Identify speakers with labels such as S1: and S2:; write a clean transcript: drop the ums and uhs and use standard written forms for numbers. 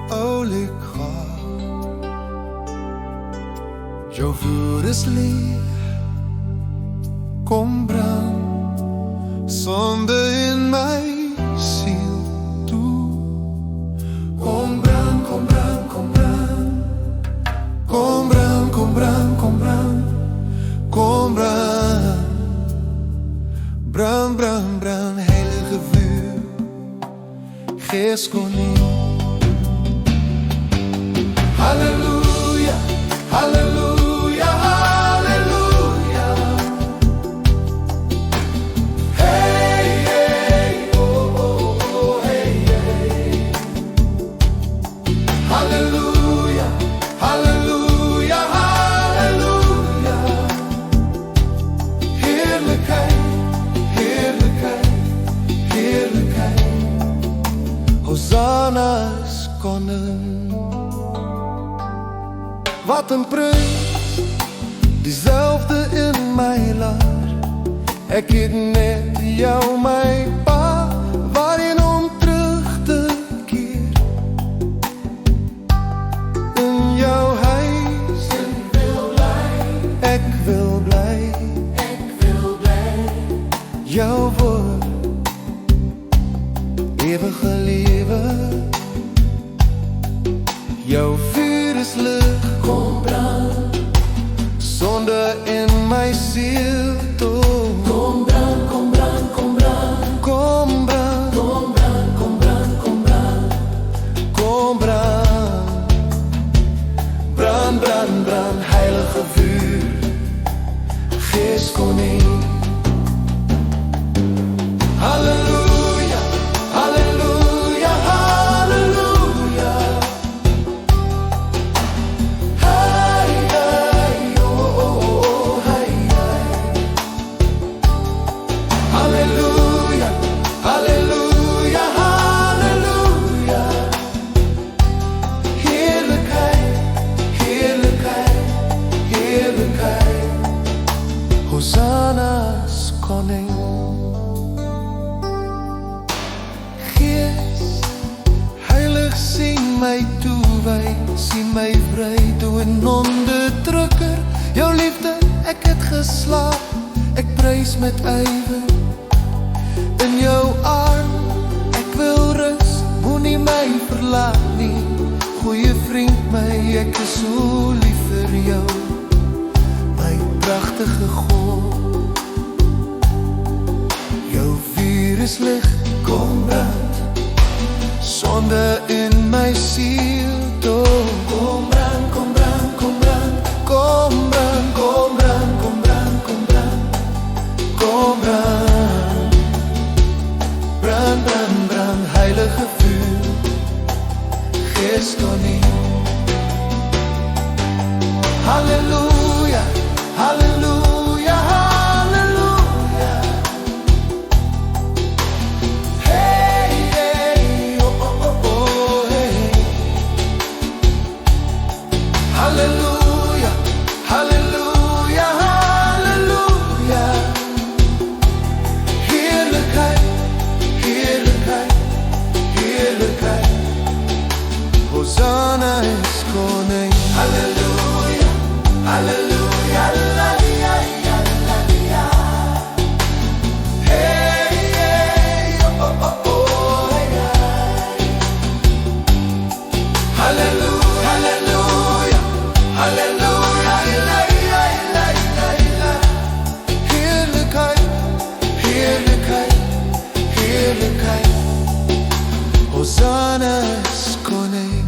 S1: Oh, les croix, jou vuur is lief, kom brand, sonde in my siel toe. Kom brand, kom brand, kom brand, kom brand, kom brand, kom brand, kom brand, brand, brand, brand, heilige vuur, Gees koning. Halleluja, halleluja, halleluja. Hey, hey, oh, oh, oh, hey, hey. Halleluja, halleluja, halleluja. Heerlijkheid, heerlijkheid, heerlijkheid. Hosanna is koning. Wat een prys, diezelfde in my laar. Ek het net jou my pa, waarin om terug te keer. In jou huis, ek wil bly, ek wil bly, ek wil bly. Jou woord, ewige lewe, jou vuur is lig. Kom brand, sonde in my siel toe. Kom brand, kom brand, kom brand, kom brand, kom brand, kom brand, kom brand, kom brand, brand, brand, brand, heilige vuur, Gees koning. Halleluja, halleluja, halleluja. Halleluja, halleluja, halleluja. Heerlijkheid, heerlijkheid, heerlijkheid. Hosanna is koning. Gees, heilig sien my toewy, sien my vry toe 'n onderdrukker. Jou liefde, ek het geslaap, ek prys met ywer. In jou arm, ek wil rus, moenie my verlaat nie. Goeie vriend my, ek is so lief vir jou, my pragtige God. Jou vuur is lig, kom brand, sonde in my siel toe. Kom brand, kom brand, kom brand, kom brand, kom brand, kom brand, kom brand, kom brand. Brand, brand, brand, heilige vuur, Gees koning. Halleluja, halleluja, halleluja. Hey, hey, oh, oh, oh, oh, hey. Halleluja, halleluja, halleluja. Heerlijkheid, heerlijkheid, heerlijkheid. Hosanna is koning. Halleluja, halleluja, halleluja, halleluja. Hey, hey, oh, oh, oh, oh, hey, hey. Halleluja, halleluja, halleluja, halleluja, halleluja. Heerlijkheid, heerlijkheid, heerlijkheid. Hosanna is koning.